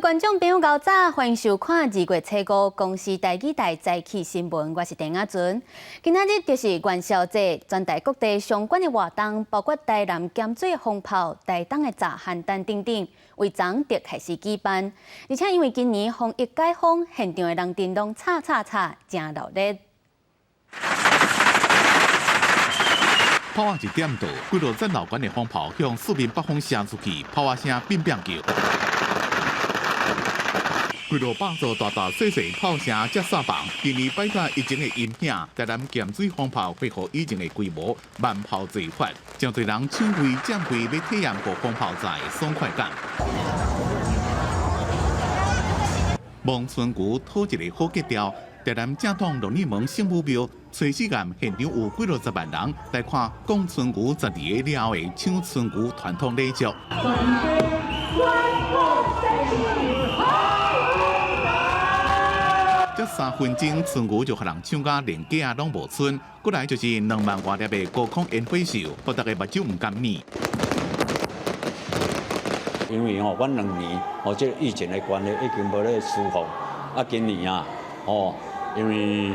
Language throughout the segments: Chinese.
观众朋友，早早，欢迎收看2月初5公视台语台早起新闻，我是陈雅纯。今仔日就是元宵节，全台各地相关的活动，包括台南咸水风炮、台东的炸邯郸等等，为昨就开始举办。而且因为今年防疫解封，现场的人阵拢吵，真热烈。 炮啊一点到，几多战老馆的风炮向四面八方射出去，炮啊声乒乒叫。几多百座大大小小炮声接撒放，今年摆脱疫情的阴影，台南咸水风炮恢复以前的规模，慢炮齐发，真侪人抢柜占柜要体验过风炮赛的爽快感。望春牛讨一个好吉兆。 台南正统龙年门圣母庙，初时间现场有几落10万人来看讲春牛12个了后的抢春牛传统礼俗。这3分钟，春牛就让人抢甲连假拢无剩。过来就是2万多粒的高空烟火秀，互大家目睭唔甘暝。因为阮2年这疫情的关系，已经无咧舒服。今年因为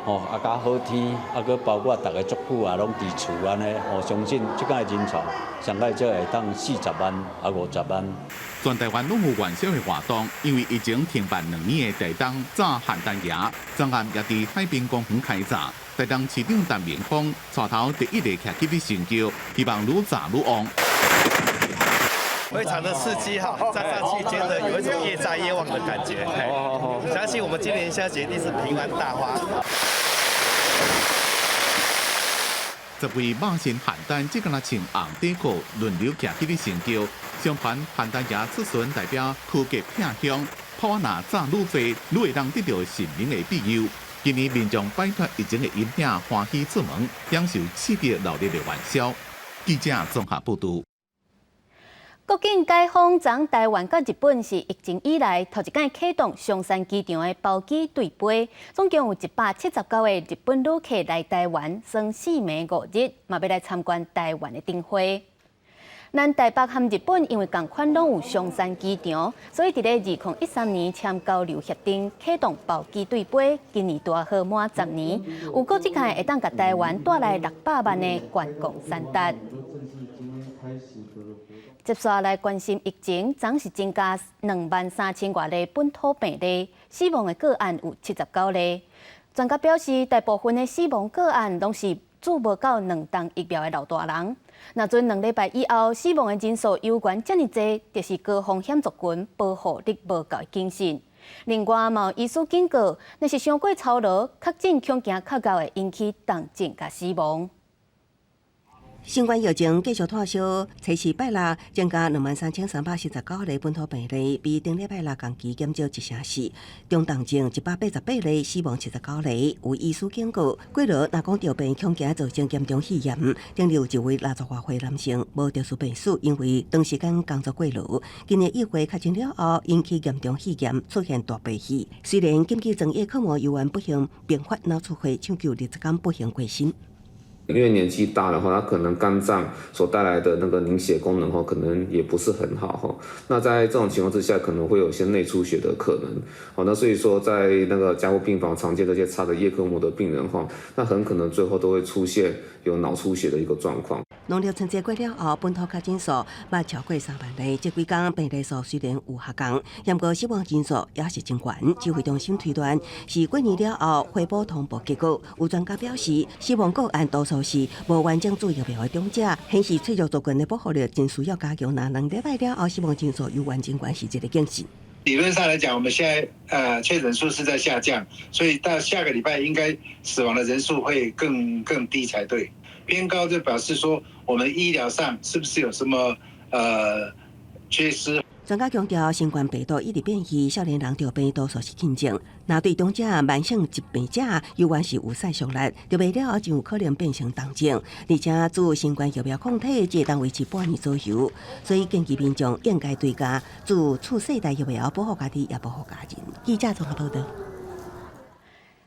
较好天，佮包括大家足久拢伫厝安尼，相信即届人潮上届只会当40万50万。全台湾拢有元宵的活动，因为疫情停办2年的台东炸邯郸爷，昨暗也伫海滨公园开炸。台东市长陈明峰带头第一个徛起的成就，希望愈炸愈旺。 非常的刺激哈，站上去接着有一种越炸越旺的感觉。相信我们今年元宵节一定是平安大花。10位马神邯郸即个人穿红底裤，轮流徛起的成就，相传邯郸爷出巡代表区隔偏乡，炮啊若炸愈多，愈会让得到神明的庇佑。今年民众摆脱疫情的阴影，欢喜出门，享受刺激热烈的元宵。记者综合报道。 国境解封，昨台湾甲日本是疫情以来头一届启动松山机场的包机对飞，总共有179个日本旅客来台湾，算4暝5日，嘛要来参观台湾的灯会。咱台北和日本因为同款拢有松山机场，所以伫咧2013年签交流协定，启动包机对飞。今年大好满10年，有国际界会当甲台湾带来600万的观光产值。 接下来关心疫情，总是增加23000多例本土病例，死亡的个案有79例。专家表示，大部分的死亡个案拢是注无到2档疫苗的老大人。若准2礼拜以后，死亡的人数有悬这么多，就是高风险族群保护力无够的警讯。另外，嘛有医师警告，若是伤过操劳，确诊恐惊较高会引起重症甲死亡。 新冠疫情继续退烧，初四拜六增加23349例本土病例，比顶礼拜六同期减少1%，中重症188例，死亡79例。有医师警告，过劳若讲着病，恐惊造成严重肺炎。顶日有一位60多岁男性无特殊病史，因为长时间工作过劳，今年1月确诊了后，引起严重肺炎，出现大鼻涕。虽然禁忌整夜科目游玩不幸并发脑出血，抢救20天不幸过身。 因为年纪大的话，他可能肝脏所带来的那个凝血功能可能也不是很好那在这种情况之下，可能会有一些内出血的可能那所以说，在那个加护病房常见这些插的叶克膜的病人那很可能最后都会出现有脑出血的一个状况。农历春节过了后，本土确诊数捌超过3万例，这几天病例数虽然有下降，不过死亡人数也是增悬。指挥中心推断是过年了后回报通报结果。有专家表示，死亡个案多数是无完整注疫苗的长者，显示脆弱族群的保护力真需要加强。那2礼拜了后，死亡人数有完整关系，这个警示。理论上来讲，我们现在确诊数是在下降，所以到下个礼拜应该死亡的人数会更低才对。偏高就表示说，我们医疗上是不是有什么缺失？专家强调，新冠病毒一直变异，少年人着病多数是轻症。那对长者、慢性疾病者，有关是有晒伤力，着病了后就有可能变成重症，而且自新冠疫苗抗体只当维持半年左右。所以建议民众应该对家自次世代疫苗保护家己，也保护家人。记者综合报道。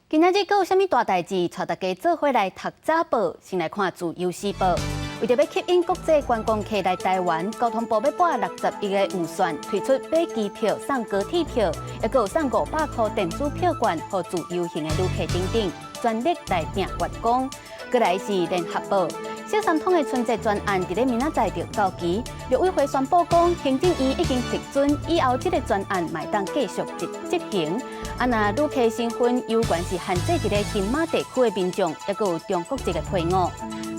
今仔日阁有啥物大代志？带大家做伙来读早报，先来看自由时报。为着要吸引国际观光客来台湾，交通部要拨60亿个预算，推出买机票、送高铁票，还有送500块电子票券，和自由行的旅客等等，全力来拼员工。过来是联合报。小三通的春节专案伫咧明仔载就到期，陆委会宣布讲，行政院已经批准，以后这个专案卖当继续执行。那旅客身份有关是限制伫咧金马地区的民众，还有中国籍的配偶。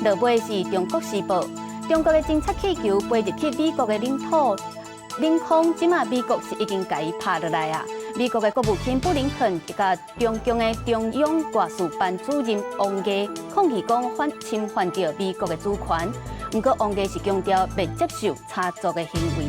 落尾是中国时报，中国的侦察气球飞入去美国的领空，即马美国是已经甲伊拍落来啊。美国的国务卿布林肯一甲中共的中央外事办主任王毅抗议讲侵犯到美国的主权，不过王毅是强调未接受插足的行为。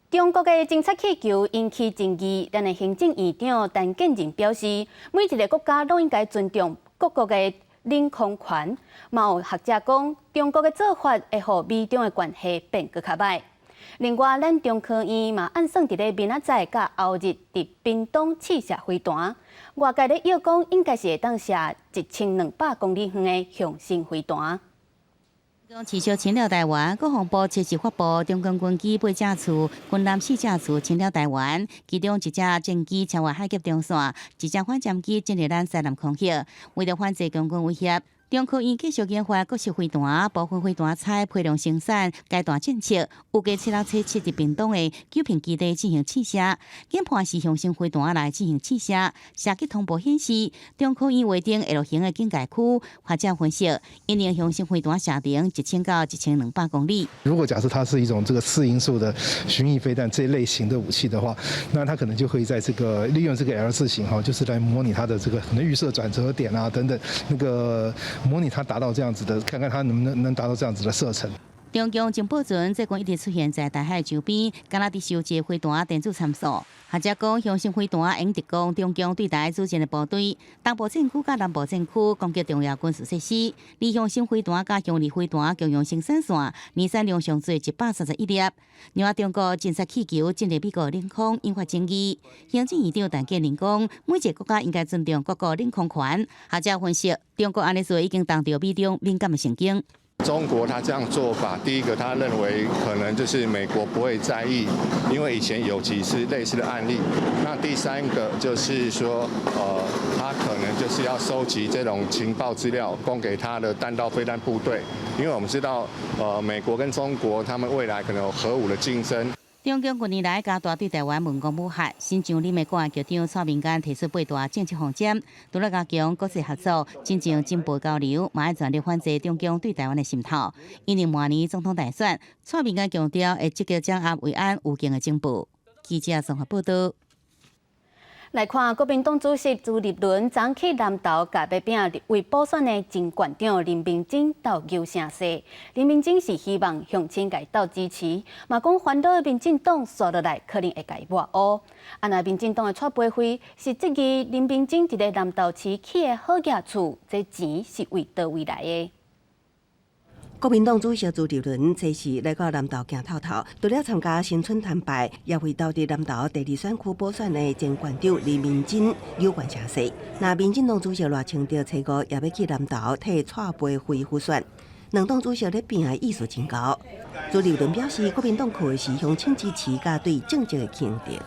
中国的侦察气球引起争议，咱的行政院长陈建仁表示，每一个国家都应该尊重各国的领空权。嘛有学者讲，中国的做法会让美中的关系变更较歹。另外，咱中科院嘛按算伫咧明仔载甲后日伫屏东试射飞弹，外界咧约讲应该是会当射1200公里远的向心飞弹。持续侵略台湾，国防部7日发布中共军机8架次、军舰4架次侵略台湾，其中1架战机超越海峡中线，1架反舰机进入咱西南空域，为了反制中共威胁。中科院继续研发各式飞弹，部分飞弹采批量生产阶段政策，预计7、6、7伫屏东的九片基地进行试射，研判是向心飞弹来进行试射。射击通报显示，中科院划定 L 型的警戒区，学者分析，因应向心飞弹射程1000到1200公里。如果假设它是一种这个4音速的巡弋飞弹这一类型的武器的话，那它可能就会在这个利用这个 L 字型哈，就是来模拟它的这个可能预设转折点啊等等那个。模拟它达到这样子的，看看它能达到这样子的射程。中共情报船最近一直出现在台海周边，敢若伫收集飞弹电子参数。学者讲，向心飞弹用特攻中共对台组建的部队，东部战区甲南部战区攻击重要军事设施。而向心飞弹甲向力飞弹共用生产线，年产量上最131粒。另外，中国侦察气球进入美国领空，引发争议。行政院长陈建仁讲，每一个国家应该尊重各国领空权。学者分析，中国安尼做已经当着美中敏感的神经。中国他这样做法，第一个他认为可能就是美国不会在意，因为以前有几次类似的案例。那第三个就是说，他可能就是要收集这种情报资料，供给他的弹道飞弹部队，因为我们知道，美国跟中国他们未来可能有核武的竞争。中共近年来加大对台湾文攻武吓，新上任的国安局长蔡明干提出8大政策方针，除了加强国际合作、进行进步交流，嘛要全力反制中共对台湾的渗透。因应明年总统大选，蔡明干强调会积极掌握维安有境的进步。记者综合报道。来看国民党主席朱立伦昨去南投，甲要拼为补选的前县长林明珍斗牛声势。林明珍是希望乡亲甲伊斗支持，嘛讲烦恼民进党刷落来可能会甲伊抹黑。那民进党的蔡培慧是质疑林明珍伫咧南投市起的好业厝，这钱是为倒位来的？国民党主席朱立伦这时来到南投行透透，除了参加新春摊牌，也会到伫南投第2选区补选的前县长林明珍有关声势。那民进党主席赖清德初5也要去南投替蔡培慧辅选，两党主席咧拼的意思真高。朱立伦表示，国民党靠的是乡亲支持甲对政绩的肯定。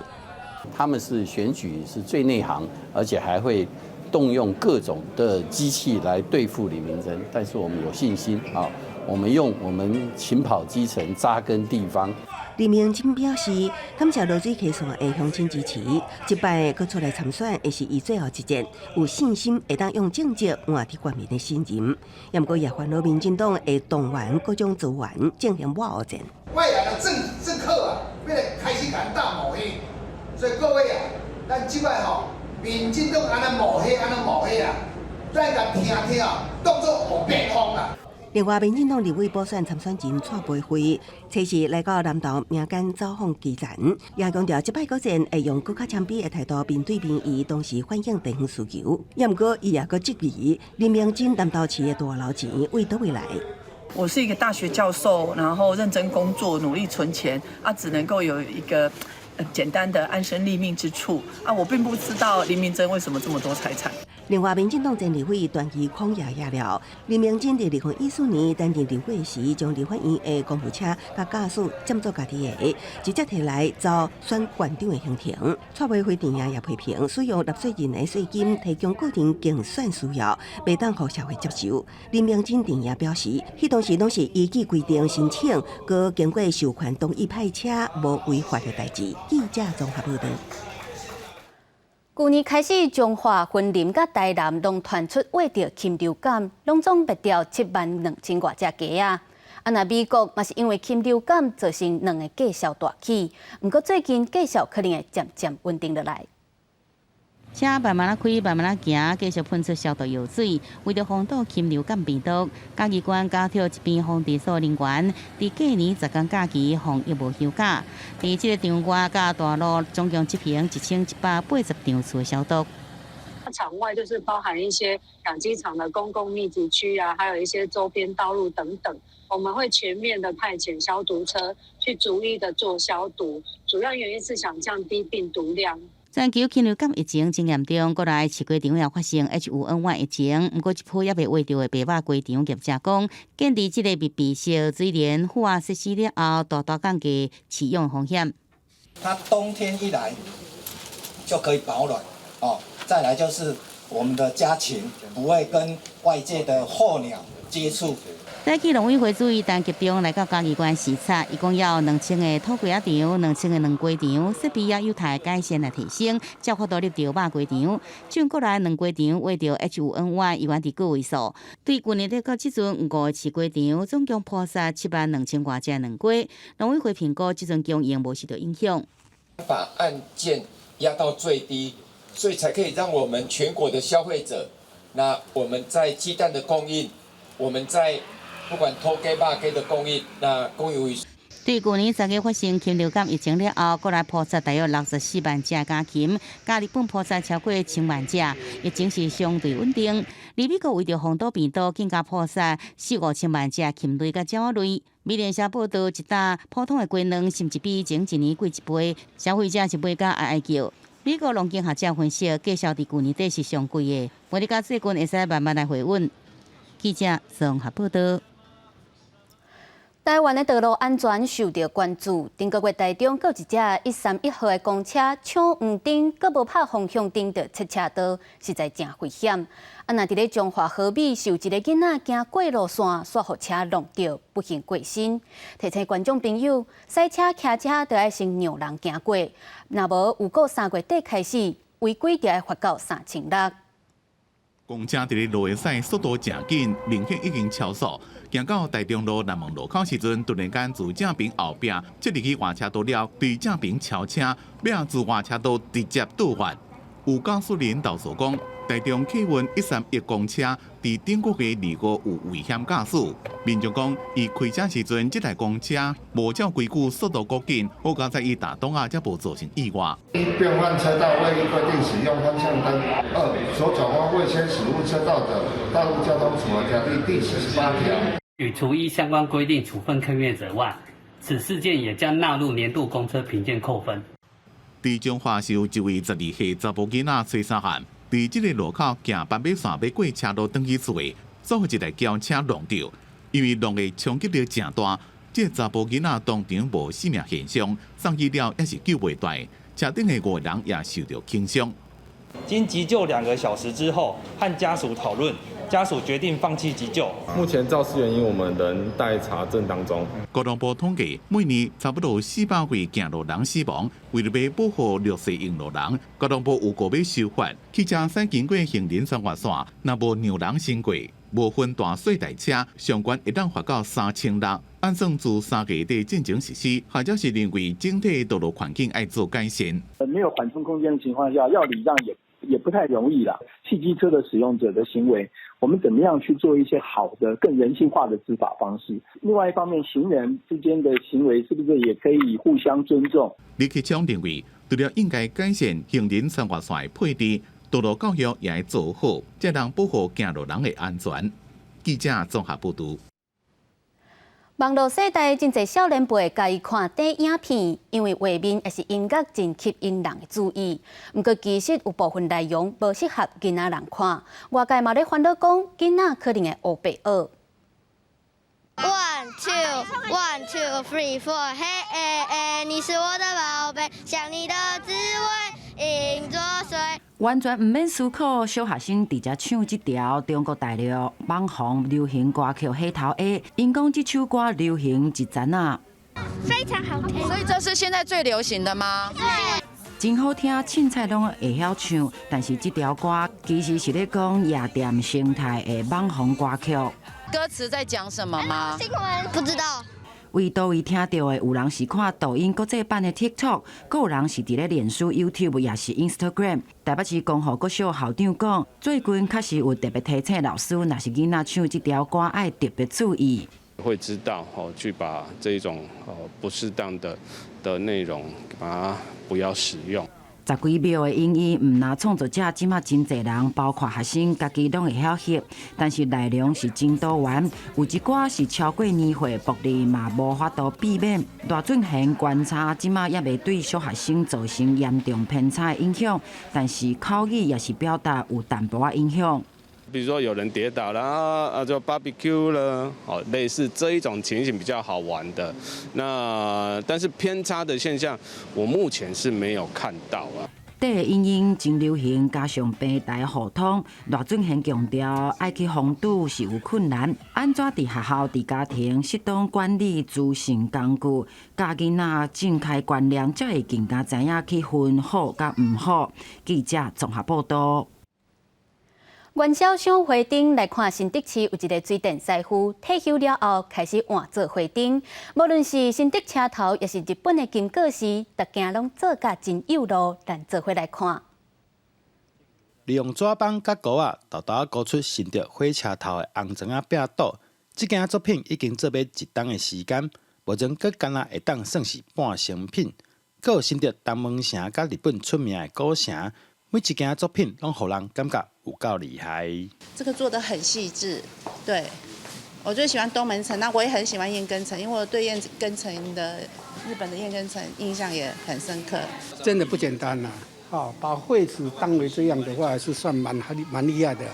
他们是选举是最内行，而且还会动用各种的机器来对付李明珍，但是我们有信心啊。我们勤跑基层，扎根地方。林明珍表示，感谢罗水溪线的乡亲支持，这摆佮出来参选，会是伊最后一战，有信心会当用政绩换取国民的信任。也毋过也烦恼民进党会动员各种资源进行抹黑战。外来的政客啊，为了开始敢大抹黑，所以各位啊，咱即摆吼，民进党安尼抹黑啊，咱甲听啊，当作学变风啊。另外，民进党立委补选参选人蔡培慧，初时来到南投民间走访基层，也强调这摆国战会用更较谦卑的态度面对民意，同时反映地方需求。也毋过，伊也佮质疑林明珍南投市的大捞钱为倒位来。我是一个大学教授，然后认真工作，努力存钱，只能够有一个简单的安身立命之处啊！我并不知道林明珍为什么这么多财产。另外，民进党前立委段宜康也了，林明珍在2014年担任立委时，将立法院的公务车甲驾驶占作家己的，直接摕来遭选馆长的刑庭。蔡委会电影也批评使用纳税人的税金提供个人竞选需要，袂当互社会接受。林明珍电影表示，迄当时拢是依据规定申请，佮经过授权同意派车，无违法的代志。记者综合报道。去年开始，中华云林甲台南拢传出为着禽流感，拢总灭掉72000多只鸡啊！那美国嘛是因为禽流感造成两个计数大起，不过最近计数可能会渐渐稳定落来。车慢慢开，慢慢行，继续喷出消毒药水，为着防堵禽流感病毒，嘉义县加调一边防治所人员，伫过年10天假期防疫无休假，伫这个场外甲大路总共执行1180场次消毒。场外就是包含一些养鸡场的公共密集区啊，还有一些周边道路等等，我们会全面的派遣消毒车去逐一的做消毒，主要原因是想降低病毒量。全球禽流感疫情真严重，过来市街场也发生 H5N1 疫情，不过一批也未画到的白肉鸡场业者讲，建立这个密闭式水帘户外设施了后，大降低饲养风险。它冬天一来就可以保暖哦，再来就是我们的家禽不会跟外界的候鸟接触。早起农委会主委陈吉中来到嘉义县视察，一共要2000个土鸡仔场、2000个卵鸡场，设备也有待改善来提升，才发到入到肉鸡场。像过来卵鸡场为着 H5N1 依然伫个位数，对去年到即阵5个饲鸡场，总共扑杀72000多只卵鸡。农委会评估即阵供应无受到影响，把案件压到最低，所以才可以让我们全国的消费者，那我们在鸡蛋的供应，我们在不管土鸡、肉鸡的供应，那供应为。对去年3月发生禽流感疫情了后，过来扑杀大约64万只家禽，加日本扑杀超过1000万只，疫情是相对稳定。而美国为着防堵病毒，更加扑杀4-5千万只禽类甲鸟类。美联社报道，一打普通的鸡卵，甚至比前一年贵1倍，消费者是买甲哀叫。美国农经学者分析，计数伫去年底是上贵的，我哋甲细菌会使慢慢来回稳。记者综合报道。台湾的道路安全受到关注。顶个月台中，有一只131号的公车抢黄灯，阁无拍方向灯就切车道，实在真危险。那伫咧中华和美，是有一个囡仔行过路线，煞互车弄到，不幸过身。提醒观众朋友，驶车、骑车都要先让人行过，若无有过3月底开始，违规就要罚到3600。公车伫咧路的驶速度正紧，明显已经超速。行到台中路南门路口时阵，突然间自正边后壁接入去换车道了，对正边超车，要自换车道直接倒换。有驾驶人投诉讲，台中客运131公车伫顶个月25有危险驾驶。民众讲，伊开车时阵，这台公车无照规矩速度过紧，好加在伊打档啊，才无造成意外。变换车道未规定使用方向灯；2、所转弯未先驶入车道的，《道路交通处罚条例》第48条。与除依相关规定处分客运者外，此事件也将纳入年度公车评鉴扣分。伫中华是有一位12岁查甫囡仔崔沙汉，伫这个路口行斑马线要过车道登去厝的，遭一台轿车撞到，因为撞的冲击力正大，这查甫囡仔当场无生命现象，送医了也是救袂大，车顶的5人也受到轻伤。经急救2个小时之后，和家属讨论，家属决定放弃急救。目前肇事原因我们仍待查证当中。交通部统计，每年差不多400位行路人死亡。为了要保护6岁用路人，交通部有个要修法，汽车驶经过行人穿越线，若无让人行过，无分大小大车，上悬会当罚到3600。按算自3月底进行实施，或者是认为整体道路环境要做改善。没有缓冲空间的情况下，要礼让也不太容易啦。汽机车的使用者的行为，我们怎么样去做一些好的、更人性化的执法方式？另外一方面，行人之间的行为是不是也可以互相尊重？李克强认为，除了应该改善行人穿越线的配置，道路教育也要做好，才能保护行路人的安全。记者综合报道。网络世代真侪少年辈介意看短影片，因为画面也是音乐真吸引人的注意。不过其实有部分内容无适合囡仔人看，外界嘛咧烦恼讲囡仔可能会学白学。1 2 1 2 3 4， 嘿，你是我的宝贝，想你的滋味饮作水。完全唔免思考，小学生直接唱这条中国大陆网红流行歌曲《黑桃 A》，因讲这首歌流行一阵啊，非常好听。所以这是现在最流行的吗？对。真好听，凊彩拢会晓唱，但是这条歌其实是咧讲夜店生态的网红歌曲。歌词在讲什么吗？新闻不知道。为倒位听到的，有人是看抖音国际版的 TikTok， 阁有人是伫咧脸书、YouTube 也是 Instagram。台北市公校国小校长讲，最近确实有特别提醒老师，若是囡仔唱这条歌，爱特别注意。会知道去把这一种不适当的内容，把它不要使用。10几秒的影音，唔拿创作者即马真侪人，包括学生家己拢会晓翕，但是内容是真多元，有一寡是超过年岁，福利嘛无法度避免。大俊贤观察，即马也未对小学生造成严重偏差的影响，但是口语也是表达有淡薄仔影响。比如说有人跌倒了就 barbecue 了，类似这一种情形比较好玩的。那但是偏差的现象，我目前是没有看到啊。短的影音真流行，加上平台互通，赖俊贤强调爱去防堵是有困难。安怎伫学校、伫家庭适当管理资讯工具，教囡仔正确观念，才会更加知影去分好甲唔好。记者综合报道。元宵上花灯来看，新竹市有一个水电师傅退休了后开始换做花灯。无论是新竹车头，也是日本的金阁寺，大家拢做甲真有路，咱做伙来看。利用纸板甲膏啊，豆豆勾出新竹火车头的红砖壁倒。这件作品已经做要1冬的时间，目前佫干那会当算是半成品。佫有新竹东门城甲日本出名的古城。每一件作品拢让人感觉有够厉害。这个做得很细致，对我最喜欢东门城，那我也很喜欢燕根城，因为我对燕根城的日本的燕根城印象也很深刻。真的不简单呐、把绘纸当为这样的话，是算蛮厉害的。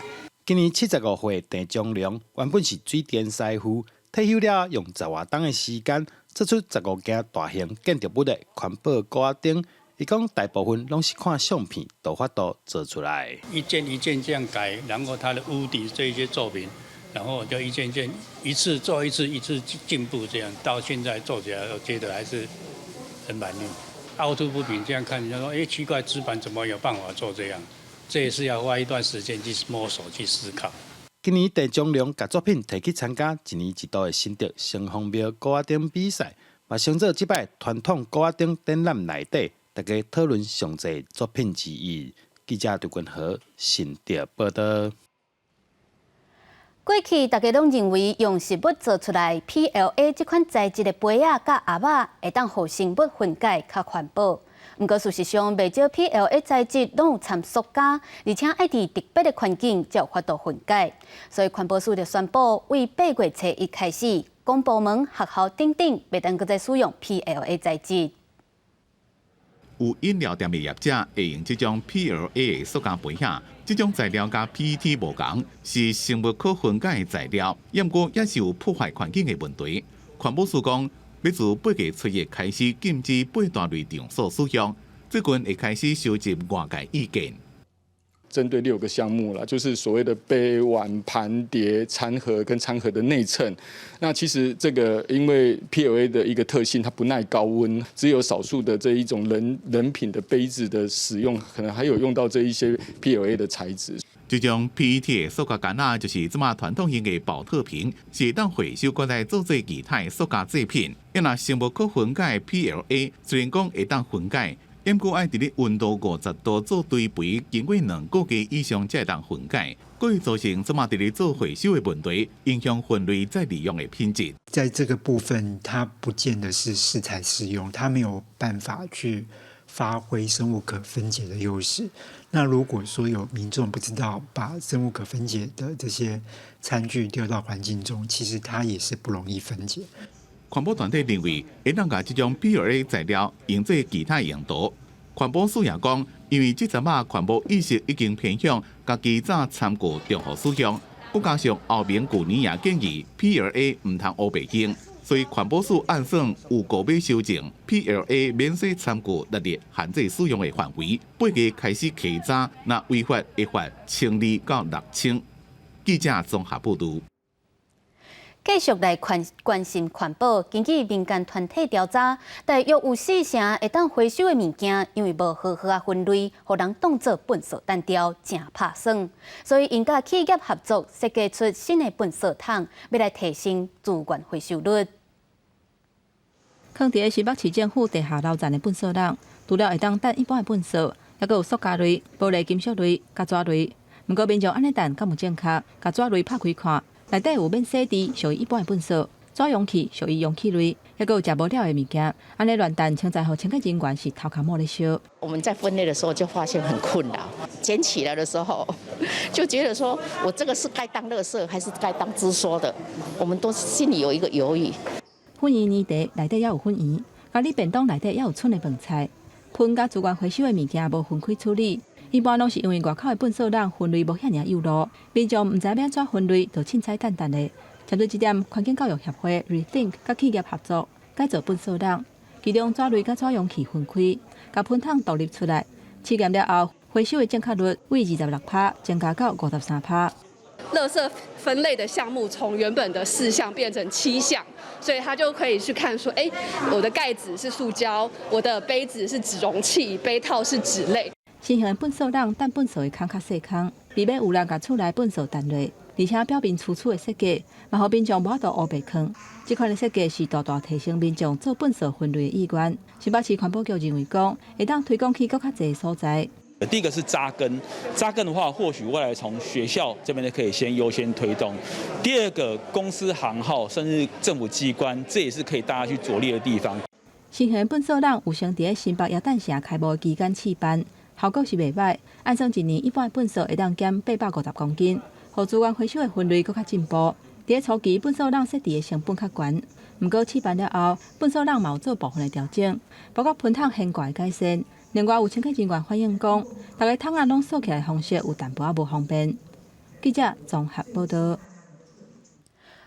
今年75岁郑忠良原本是水电师傅，退休了用10多冬的时间，做出15件大型建筑物的环保挂灯。伊讲大部分拢是看相片都法度做出来，一件一件这样改，然后它的屋顶这一些作品，然后就一件件一次做一次进步，这样到现在做起来，我觉得还是很满意。凹凸不平，这样看人家说，奇怪，纸板怎么有办法做这样？这也是要花一段时间去摸索、去思考。今年郑忠良把作品提去参加1年1度的新竹城隍庙高仔灯比赛，嘛想做这摆传统高仔灯展览内底。大家讨论上侪作品之一。记者杜君和新竹报道。过去大家拢认为用实物做出来 PLA 这款材质的杯仔甲盒仔会当互生物分解较环保。不过事实上，袂少 PLA 材质拢有掺塑胶，而且爱伫特别的环境才有法度分解。所以环保署就宣布，为8月初1开始，公部门、学校等等袂当再使用 PLA 材质。有饮料店的业者会用这种 PLA 的塑胶杯盒，这种材料甲 PET 无同，是生物可分解的材料，不过也是有破坏环境的问题。环保署讲，要自8月初1开始禁止8大类场所使用，最近会开始收集外界意见。针对6个项目了，就是所谓的杯、碗、盘、碟、餐盒跟餐盒的内衬。那其实这个因为 PLA 的一个特性，它不耐高温，只有少数的这一种人品的杯子的使用，可能还有用到这一些 PLA 的材质。这种 PET 的塑胶杆仔就是这么传统型的保特瓶，是当回收过来做其他的塑胶制品。因若生物可分解 PLA， 虽然讲会当分解。因过爱伫咧温度50度做堆肥，经过2个月以上才会当分解，会造成这么伫咧做回收的问题，影响分类再利用的品质。在这个部分，它不见得是适才适用，它没有办法去发挥生物可分解的优势。那如果说有民众不知道把生物可分解的这些餐具丢到环境中，其实它也是不容易分解。环保团体认为，会当把这种 PLA 材料用作其他用途。环保署也讲，因为这阵仔环保意识已经偏向家己早参顾中和使用，不加上后面旧年也建议 PLA 唔通乌白用，所以环保署按算有购买修正 PLA 免税参顾列入限制使用的范围，8月开始起查，那违法会罚1000到6000。记者综合报道。继续来关心环保。根据民间团体调查，大约有4成会当回收的物件，因为无好好分类，互人当作垃圾单调，真拍算。所以，因甲企业合作设计出新的垃圾桶，要来提升资源回收率。放伫新北市政府地下楼站的垃圾桶，除了会当等一般的垃圾，还佫有塑胶类、玻璃金属类、甲纸类。不过，民众安尼等敢有正确？甲纸类拍开看。内底有免洗涤，属于一般的垃圾；纸容器属于容器类，还有食无了的物件。安尼乱弹，清在后清洁人员是头壳摸咧烧。我们在分类的时候就发现很困扰，捡起来的时候就觉得说，我这个是该当垃圾还是该当支说的？我们都心里有一个犹豫。粉圆年茶内底也有粉圆，咖喱便当内底也有剩的饭菜。喷甲资源回收的物件无分开处理。一般拢是因为外口的垃圾桶分类无遐尔幼路，民众唔知要安怎分类，就凊彩淡淡的。针对这点，环境教育协会 Rethink 甲企业合作改造垃圾桶，其中纸类甲纸容器分开，甲喷桶独立出来。试验了后，回收的正确率为26%，增加到53%。垃圾分类的项目从原本的4项变成7项，所以他就可以去看说，我的盖子是塑胶，我的杯子是纸容器，杯套是纸类。新型的垃圾桶等垃圾的空较细空，避免有人甲厝内垃圾弹落，而且表面粗粗的设计，嘛互民众无法度乌白坑。这款的设计是大大提升民众做垃圾分类的意愿。新北市环保局认为讲，会当推广去更较侪的所在。第一个是扎根的话，或许未来从学校这边呢可以先优先推动。第二个，公司行号甚至政府机关，这也是可以大家去着力的地方。新型的垃圾桶有先伫新北耶诞城开幕期间试办。效果是袂歹，按算一年一般的垃圾会当减850公斤，互资源回收的分类更较进步。伫初期，垃圾桶设置的成本较悬，不过试办了后，垃圾桶嘛有做部分的调整，包括喷桶掀挂的改善。另外有清洁人员反映讲，大家桶仔拢锁起来的方式有淡薄仔无方便。记者综合报道。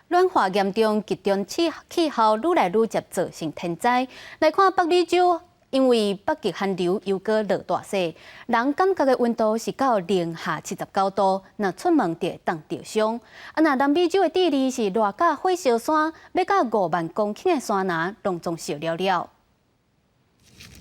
暖化严重，极端气候愈来愈接造成天灾。来看北美洲。因为北极寒流又搁落大雪，人感觉的温度是到零下79度，若出门就会当着伤。那南美洲的地理是热甲火烧山，要到5万公顷的山崖拢总烧了了。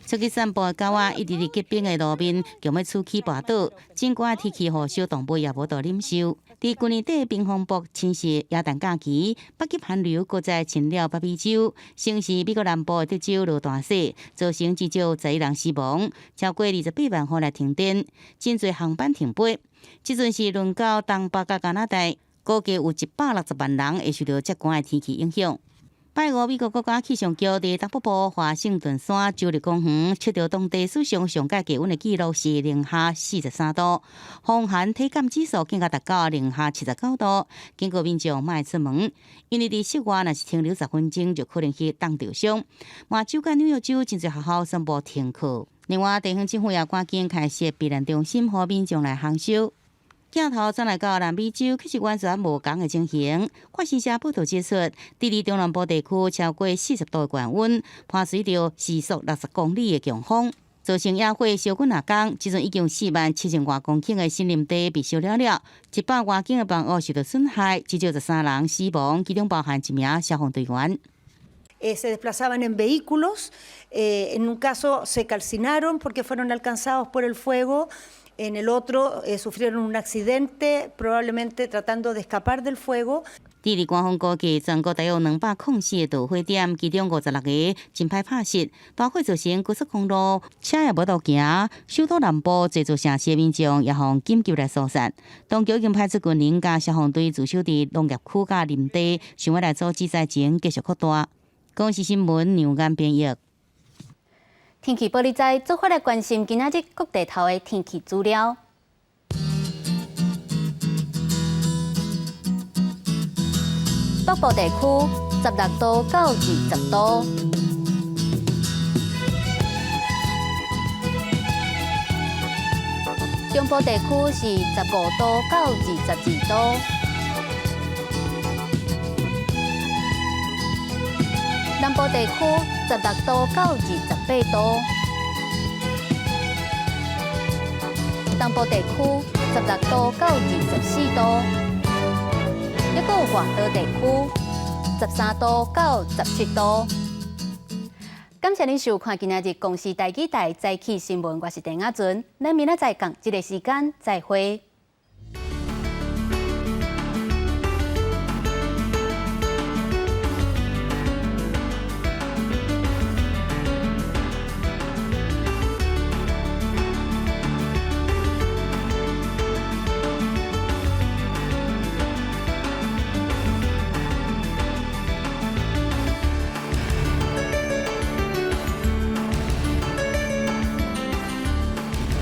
出去散步的狗仔一直伫结冰的路面，强要出去跋倒。尽管天气好，小动物也无得忍受。伫去年底冰风暴侵袭耶诞假期，北极寒流搁再侵了北美洲，先是美国南部的德州落大雪，造成至少11人死亡，超过28万户来停电，真侪航班停飞。即阵是轮到东北甲加拿大，估计有160万人会受到极寒的天气影响。拜五，美国国家气象局伫东北部华盛顿山州立公园测到当地史上上界低温的记录是零下43度，风寒体感指数更加达到零下79度，警告民众莫出门，因为伫室外若是停留10分钟就可能去冻着伤。马州甲纽约州真侪学校宣布停课。另外，地方政府也赶紧开设避难中心，予民众来航修。镜头转来到南美洲，却是完全无同的情形。法新社报道指出，智利中南部地区超过40度的高温，伴随着时速60公里的强风，造成野火烧滚6天。即阵已经47000多公顷的森林地被烧了了，100多间的房屋受到损害，至少13人死亡，其中包含1名消防队员。Se desplazaban en vehículos, en un caso se calcinaron porque fueron alcanzados por el fuego. En el otro sufrieron un accidente, probablemente tratando de escapar del fuego. 智利官方估计，全国大约204个导火点，其中56个真歹拍摄。大火造成高速公路车也无得行，首都南部这座城市的民众也向紧急来疏散。当局已经派出军人甲消防队驻守伫农业区甲林地，想要来阻止灾情继续扩大。公视新闻杨安编译。天气报你知，做伙来关心今仔日各地头的天气资料。北部地区16度到20度，中部地区是15度到22度，南部地区16度到28度，东部地区16度到24度。一个外岛地区13度到17度。感谢您收看今仔日公视台语台早起新闻，我是陈雅纯，咱明仔载同一个时间再会。